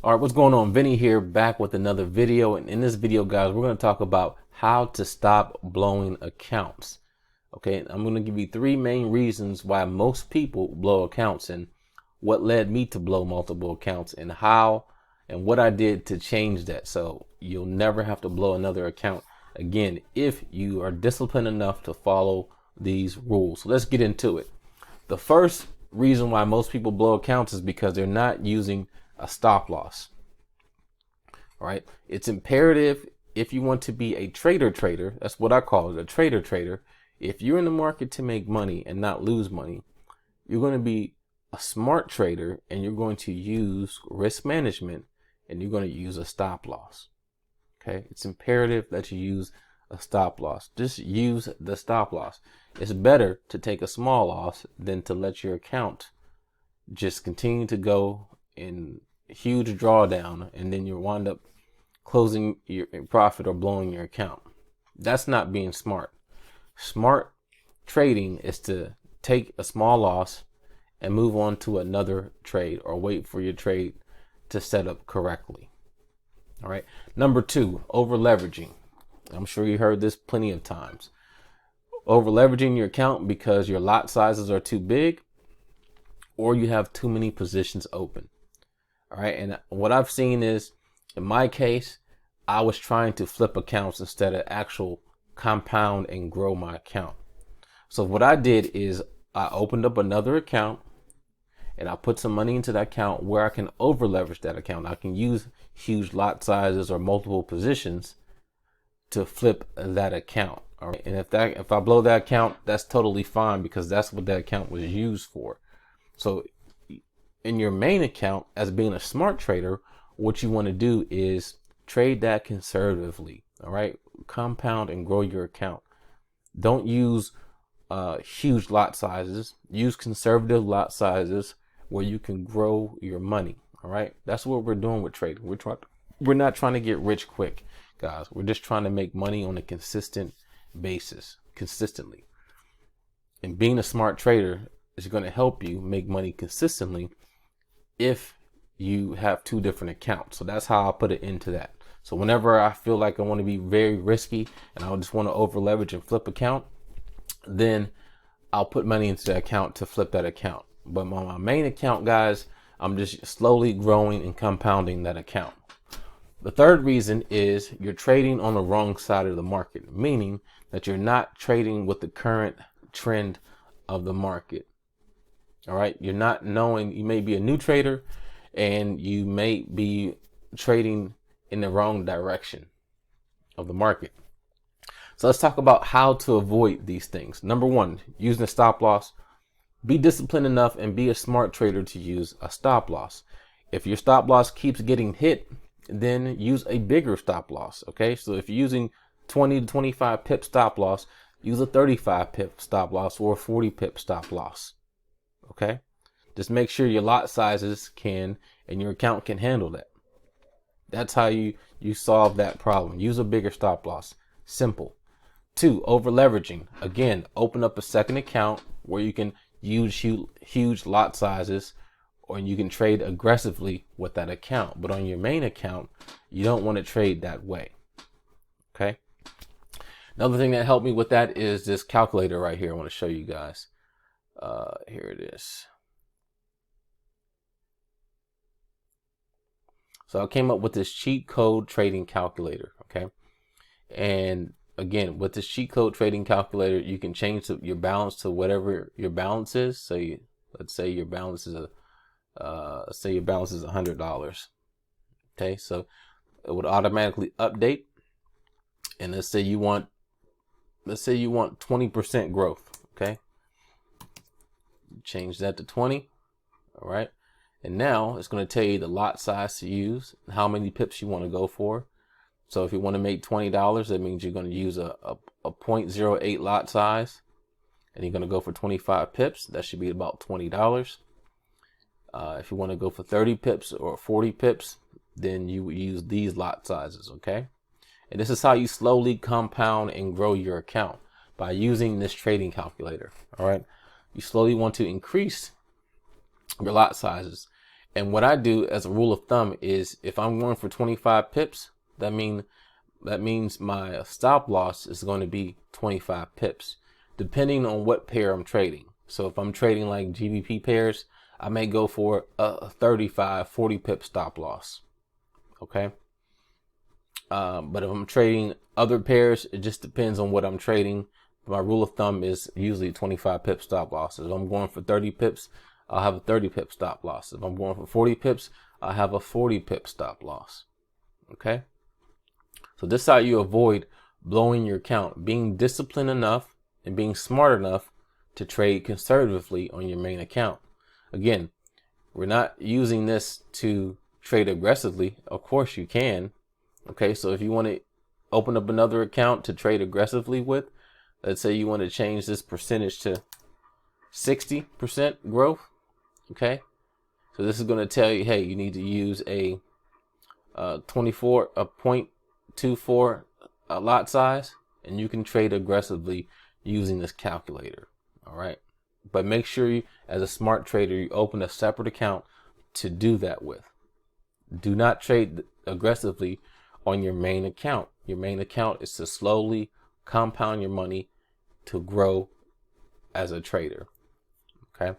All right, what's going on? Vinny here, back with another video. And in this video, guys, we're going to talk about how to stop blowing accounts. Okay, I'm going to give you three main reasons why most people blow accounts and what led me to blow multiple accounts and how and what I did to change that. So you'll never have to blow another account again if you are disciplined enough to follow these rules. So let's get into it. The first reason why most people blow accounts is because they're not using a stop loss. All right. It's imperative if you want to be a trader, that's what I call it, a trader. If you're in the market to make money and not lose money, you're going to be a smart trader and you're going to use risk management and you're going to use a stop loss. Okay. It's imperative that you use a stop loss. Just use the stop loss. It's better to take a small loss than to let your account just continue to go in huge drawdown and then you wind up closing your profit or blowing your account. That's not being smart. Smart trading is to take a small loss and move on to another trade or wait for your trade to set up correctly. All right. Number two, over leveraging. I'm sure you heard this plenty of times. Over leveraging your account because your lot sizes are too big or you have too many positions open. All right. And what I've seen is, in my case, I was trying to flip accounts instead of actual compound and grow my account. So what I did is I opened up another account and I put some money into that account where I can over leverage that account. I can use huge lot sizes or multiple positions to flip that account. All right. And if I blow that account, that's totally fine because that's what that account was used for. So in your main account, as being a smart trader, what you want to do is trade that conservatively. All right. Compound and grow your account. Don't use huge lot sizes. Use conservative lot sizes where you can grow your money. All right. That's what we're doing with trading. We're not trying to get rich quick, guys. We're just trying to make money on a consistent basis, consistently. And being a smart trader is going to help you make money consistently if you have two different accounts. So that's how I put it into that. So whenever I feel like I want to be very risky and I just want to over leverage and flip account, then I'll put money into that account to flip that account. But on my main account, guys, I'm just slowly growing and compounding that account. The third reason is you're trading on the wrong side of the market, meaning that you're not trading with the current trend of the market. All right. You're not knowing, you may be a new trader and you may be trading in the wrong direction of the market. So let's talk about how to avoid these things. Number one, using a stop loss. Be disciplined enough and be a smart trader to use a stop loss. If your stop loss keeps getting hit, then use a bigger stop loss. Okay. So if you're using 20 to 25 pip stop loss, use a 35 pip stop loss or a 40 pip stop loss. Okay. Just make sure your lot sizes can and your account can handle that. That's how you solve that problem. Use a bigger stop loss. Simple. Two, over leveraging. Again, open up a second account where you can use huge lot sizes or you can trade aggressively with that account. But on your main account, you don't want to trade that way. Okay. Another thing that helped me with that is this calculator right here. I want to show you guys. Here it is. So I came up with this cheat code trading calculator. Okay. And again, with this cheat code trading calculator, you can change your balance to whatever your balance is. So let's say your balance is $100. Okay. So it would automatically update. And let's say you want 20% growth. Okay. Change that to 20. All right. And now it's going to tell you the lot size to use, how many pips you want to go for. So if you want to make $20, that means you're going to use a 0.08 lot size and you're going to go for 25 pips. That should be about $20. If you want to go for 30 pips or 40 pips, then you would use these lot sizes. Okay. And this is how you slowly compound and grow your account, by using this trading calculator. All right. You slowly want to increase your lot sizes. And what I do as a rule of thumb is if I'm going for 25 pips, that means my stop loss is going to be 25 pips, depending on what pair I'm trading. So if I'm trading like GBP pairs, I may go for a 35, 40 pip stop loss. Okay. But if I'm trading other pairs, it just depends on what I'm trading. My rule of thumb is usually 25 pip stop losses. If I'm going for 30 pips, I'll have a 30 pip stop loss. If I'm going for 40 pips, I'll have a 40 pip stop loss. Okay. So this is how you avoid blowing your account, being disciplined enough and being smart enough to trade conservatively on your main account. Again, we're not using this to trade aggressively. Of course you can. Okay, so if you want to open up another account to trade aggressively with, let's say you want to change this percentage to 60% growth. Okay, so this is going to tell you, hey, you need to use a 0.24 lot size, and you can trade aggressively using this calculator. All right, but make sure you, as a smart trader, you open a separate account to do that with. Do not trade aggressively on your main account. Your main account is to slowly compound your money to grow as a trader. Okay.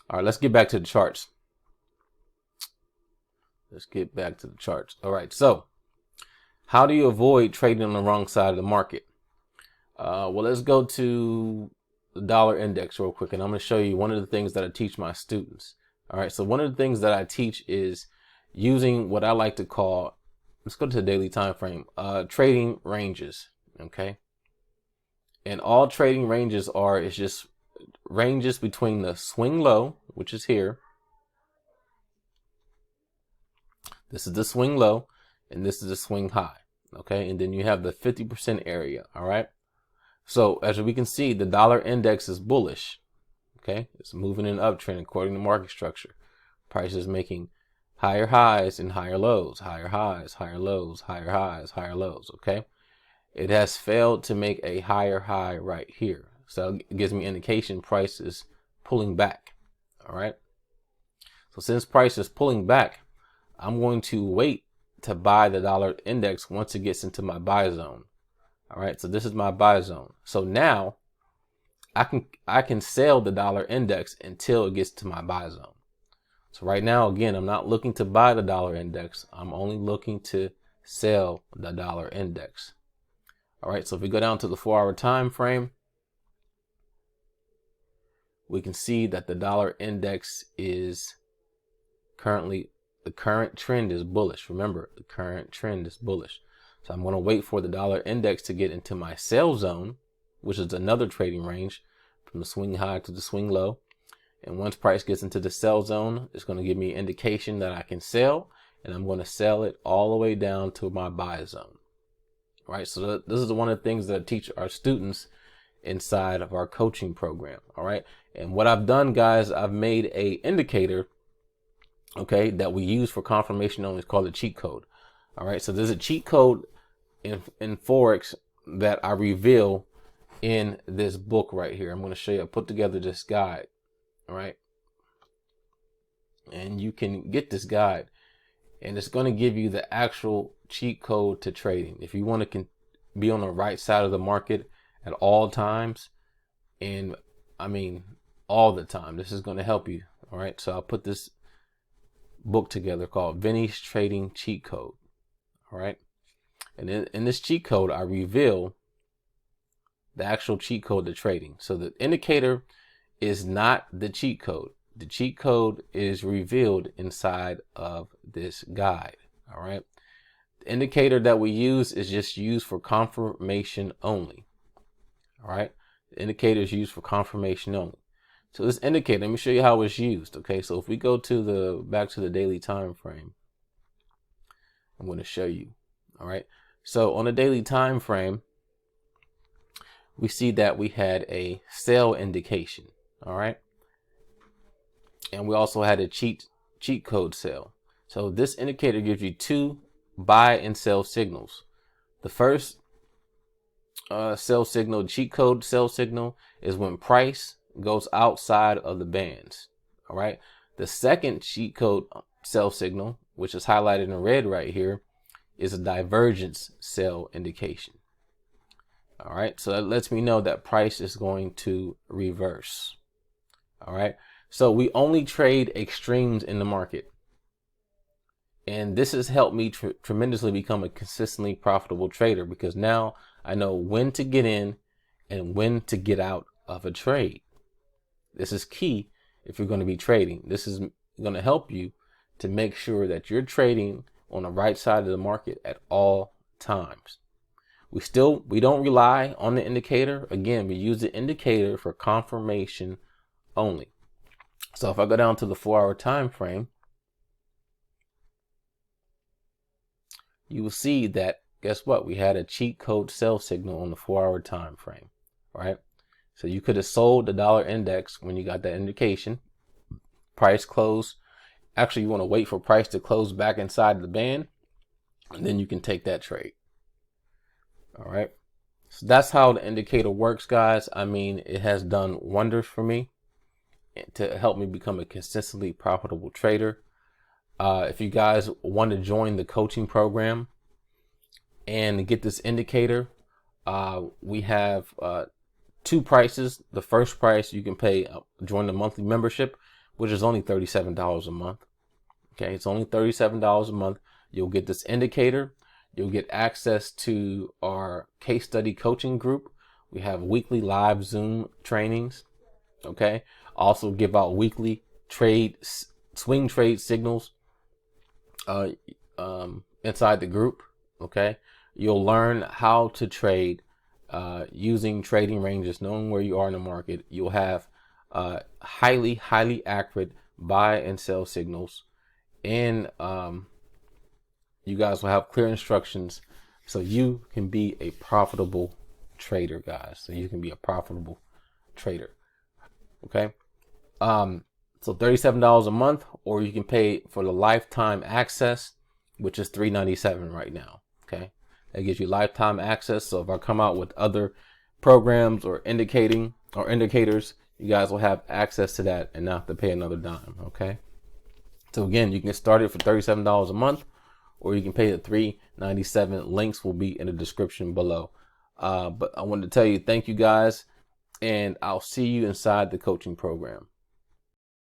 All right, let's get back to the charts. All right, so how do you avoid trading on the wrong side of the market? Well, let's go to the dollar index real quick, and I'm going to show you one of the things that I teach my students. All right, so one of the things that I teach is using what I like to call, let's go to the daily time frame, trading ranges. Okay, and all trading ranges is just ranges between the swing low, which is here. This is the swing low, and this is the swing high. Okay, and then you have the 50% area. All right, so as we can see, the dollar index is bullish. Okay, it's moving in an uptrend according to market structure. Price is making higher highs and higher lows, higher highs, higher lows, higher highs, higher lows. Okay, it has failed to make a higher high right here, so it gives me indication price is pulling back. All right, so since price is pulling back, I'm going to wait to buy the dollar index once it gets into my buy zone. All right, so this is my buy zone. So now I can sell the dollar index until it gets to my buy zone. So right now, again, I'm not looking to buy the dollar index. I'm only looking to sell the dollar index. All right, so if we go down to the 4-hour time frame, we can see that the dollar index is currently, the current trend is bullish. Remember, the current trend is bullish. So I'm going to wait for the dollar index to get into my sell zone, which is another trading range from the swing high to the swing low. And once price gets into the sell zone, it's going to give me an indication that I can sell, and I'm going to sell it all the way down to my buy zone. All right, so this is one of the things that I teach our students inside of our coaching program. All right, and what I've done, guys, I've made a indicator, okay, that we use for confirmation only. It's called a cheat code. All right, so there's a cheat code in Forex that I reveal in this book right here. I'm going to show you. I put together this guide. All right, and you can get this guide, and it's going to give you the actual cheat code to trading. If you want to be on the right side of the market at all times, and I mean all the time, this is going to help you. All right, so I'll put this book together called Vinny's Trading Cheat Code. All right, and in this cheat code, I reveal the actual cheat code to trading. So the indicator is not the cheat code. The cheat code is revealed inside of this guide. All right, the indicator that we use is just used for confirmation only. All right, the indicator is used for confirmation only. So this indicator, let me show you how it's used. Okay, so if we go to back to the daily time frame, I'm going to show you. All right, so on the daily time frame, we see that we had a sell indication. All right, and we also had a cheat code sell. So this indicator gives you two buy and sell signals. The first sell signal, cheat code sell signal, is when price goes outside of the bands. All right, The second cheat code sell signal, which is highlighted in red right here, is a divergence sell indication. All right, so that lets me know that price is going to reverse. All right, so we only trade extremes in the market. And this has helped me tremendously become a consistently profitable trader, because now I know when to get in and when to get out of a trade. This is key if you're going to be trading. This is going to help you to make sure that you're trading on the right side of the market at all times. We don't rely on the indicator. Again, we use the indicator for confirmation only. So if I go down to the 4-hour time frame, you will see that, guess what? We had a cheat code sell signal on the 4-hour time frame, right? So you could have sold the dollar index when you got that indication. Price close. Actually, you want to wait for price to close back inside the band, and then you can take that trade. All right. So that's how the indicator works, guys. I mean, it has done wonders for me to help me become a consistently profitable trader. If you guys want to join the coaching program and get this indicator, we have two prices. The first price you can pay, join the monthly membership, which is only $37 a month. Okay, it's only $37 a month. You'll get this indicator. You'll get access to our case study coaching group. We have weekly live Zoom trainings. Okay, also give out weekly swing trade signals inside the group. Okay, you'll learn how to trade using trading ranges, knowing where you are in the market. You'll have highly accurate buy and sell signals, and you guys will have clear instructions so you can be a profitable trader, guys. So you can be a profitable trader. Okay. So $37 a month, or you can pay for the lifetime access, which is $397 right now. Okay. That gives you lifetime access. So if I come out with other programs or indicators, you guys will have access to that and not have to pay another dime. Okay. So again, you can get started for $37 a month, or you can pay the $397. Links will be in the description below. But I wanted to tell you, thank you guys, and I'll see you inside the coaching program.